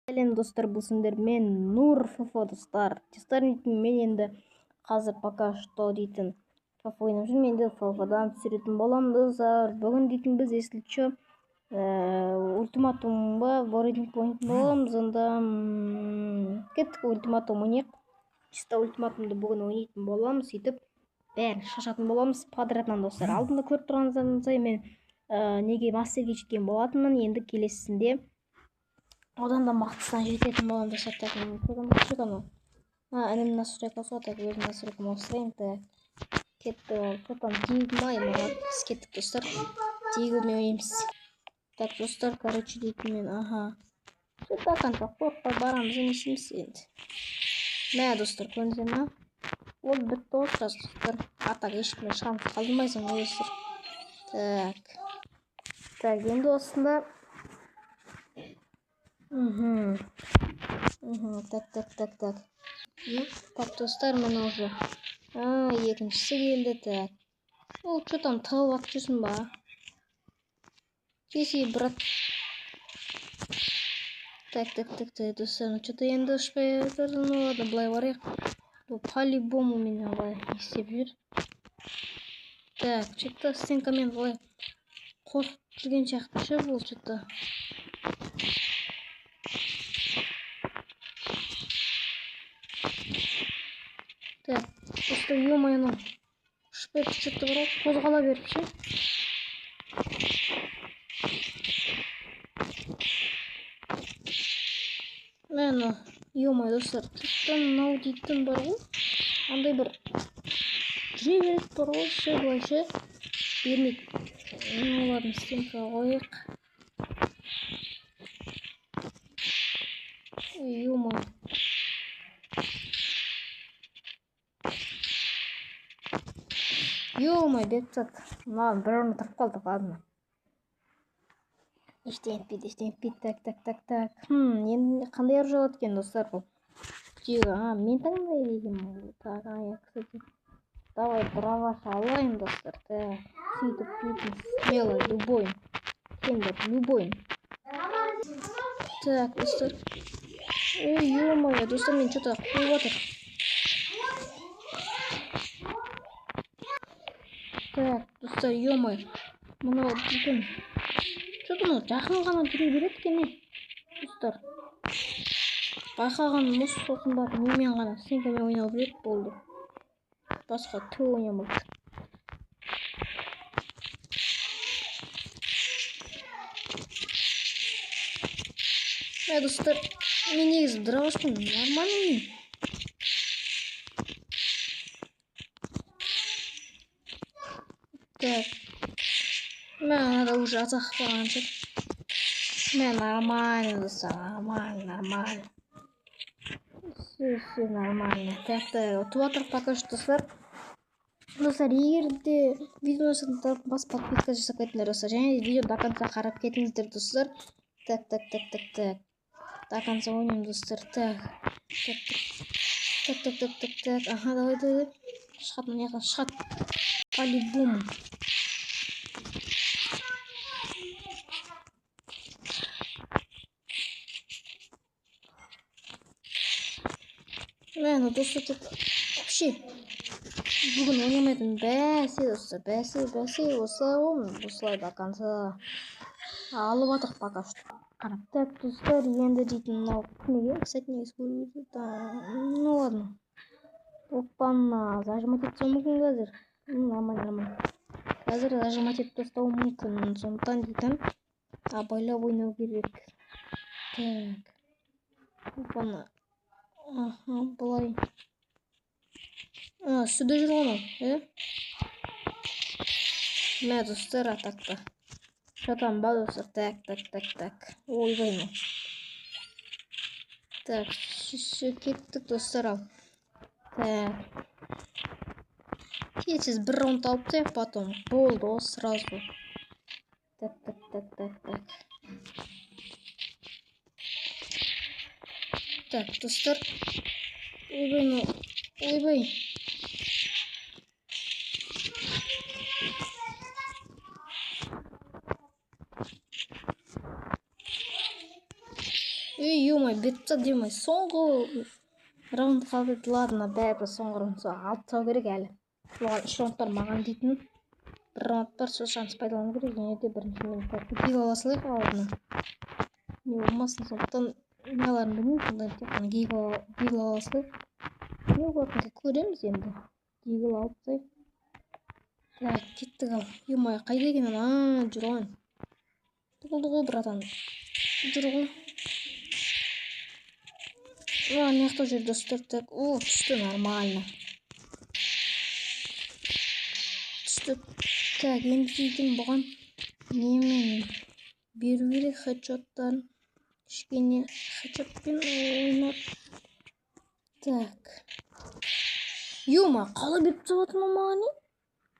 Сәлем достар, бұл сендер мен Нур ФФ достар. Мен енді қазір пока что дейтін ФФ ойнап жүрмін. Енді ФФ-дан түсіретін боламын достар. Бүгін дейтін біз естілчі ультиматумға боритинг ойнайтын боламыз. Онда кеттік ультиматум ойнайық. Чисто ультиматумды бүгін ойнайтын боламыз. Сөйтіп бәрін шашатын боламыз подряднан достар. Алдында көріп тұрғаныңыздай мен неге мастерге жеткен болатынмын. Енді келесісінде одан да мақтысына жететін боламын достар. Так, інім настройка сол, так, өзім настройкамды ауыстырайын. Так, кетті ол. Там дегілмай, біз кеттік достар. Дегілмей ойнаймыз. Так, достар, короче, дейтін мен, Что-то қанша қорықпай барамыз, емесіміз енді. Мә, достар, көрдіңіздер ма? Ол бітті отырас, достар. Так, ешкіммен шанс қалдырмайсың, достар. Так, енді осында Так. Так, достар, мына уже. Екіншісі келді, так. Ол, что там, тығып атып жүрсің ба? Кесі, брат. Так, достар, что-то енді ұшпай отырды, ну ладно, былай барайық. Бұл по-любому мен былай істеп жүр. Так, что-то стенкамен былай қорқып жүрген сияқты ше бұл что-то. Так, просто ё-моё, ұшпай что-то бар, қозғала беріп ше. Мәні, ё-моё, достар, что-то мынау дейтін бар ғой. Андай бір жүре береді бар ғой, ше, былай ше. Бермейді. Ну ладно, стенка қойық. Ё-моё. Ё-моё, бетсат. Ладно, бір орын тұрып қалдық, ладно. Ештен етпейді. Так. Енді қандай аржал еткен, достар, бұл? Күтегі, мен таңдай деймін. Так, кстати. Давай, праваша алайын, достар. Так, сөйтіп дейтін смело, любой. Кемдер, любой. Так, достар. Ой, ё-моё, достар, мен что-то қойып отыр. Так, достар, ё-моё. Мынау дейтін. Что-то мынау жақын ғана жүре береді екен, достар. Байқаған мұз сосын бар, немен ғана стенкамен ойнау береді, болды. Басқа түр ойнамайды. Достар, мен негізі дырауышпын, нормально мен. Так. Мен надо уже атақпаған жүр. Мен нормально, достар, нормально. Все нормально. Так, туатыр пока что, достар. Достар, егер де видеоны сатып бас подписка жасап кетіңдер, достар. Және видео до конца қарап кетіңіздер, достар. Так. До конца ойнайым, достар. Так. Давай. Шығат, мына шығат. По-любому. Мен, достар, вообще бүгін ойнамайтын бәсе, достар, бәсе, осылай до конца алып атық пока что. Қарап, так, достар, енді дейтін мынау кімге, кстати, негіз көріп. Ну ладно. Опана, зажимать етсем мүмкін қазір. Нормально. Қазір зажимать етіп тастау мүмкін, сондықтан дейтін абайлап ойнау керек. Так. Опана. Былай. Сүді жүр оны, Мә, достар, атақта. Шатан ба, достар, так. Ойбай ма. Так, все, кеттік, достар, ал. Так. Сіз бір раунд алып тек, потом болды, ол сразу. Так. Так, достар. Ойбай. Ё-моё, бетта демей. Соңғы раунд қалды. Ладно, бәрібір соңғы раундса алып тастау керек әлі. Оған 3 раундтар маған дейтін. Бір раунд бар, сол шанс пайдалану керек. Және де бірінші минутта гиг ала салайық алдына. Не болмасын, сондықтан не аларын білмеймін, сонда тек қана гиг ала салайық. Не болатынын көреміз енді. Гиг алып тастайық. Так, кеттік ал. Ё-моё, қайда екен ана? Жүр ғой. Болды ғой, братан. Жүр ғой. Не жақта жүр достар. Так, түсті нормально. Түсті. Так, енді дейтін бұған немен беру керек хедшоттарын. Кішкене хедшотпен ойнап. Так. Ё-моё, қалай беріп тастап маған не?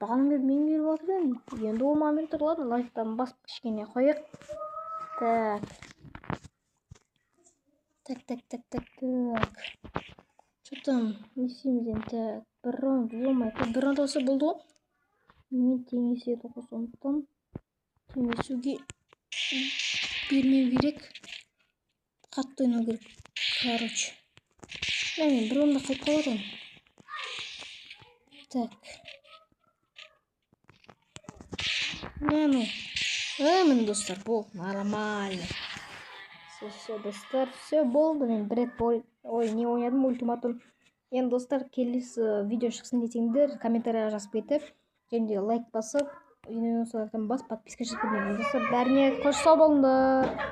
Бағаным беріп мен беріп жатыр едім. Енді ол маған беріп тұр. Ладно, лайктарын басып кішкене қояйық. Так. Что там? Не істейміз енді. Бір раунд. Ё-моё, бір раунд алса болды ғой. Мен теңеседі ғой, сондықтан теңесуге бермеу керек. Қатты ойнау керек. Короче. Мен бір раундда қалып қалатырмын. Так. Міне достар, бұл нормально. Все, достар, все болды. Мен бір рет не ойнадым, ультиматум. Енді достар, келесі видео шықсын десеңдер, комментарияға жазып кетіп, және де лайк басып, бас подписка жасап кетіңдер. Достар, бәріне қош сау болыңдар.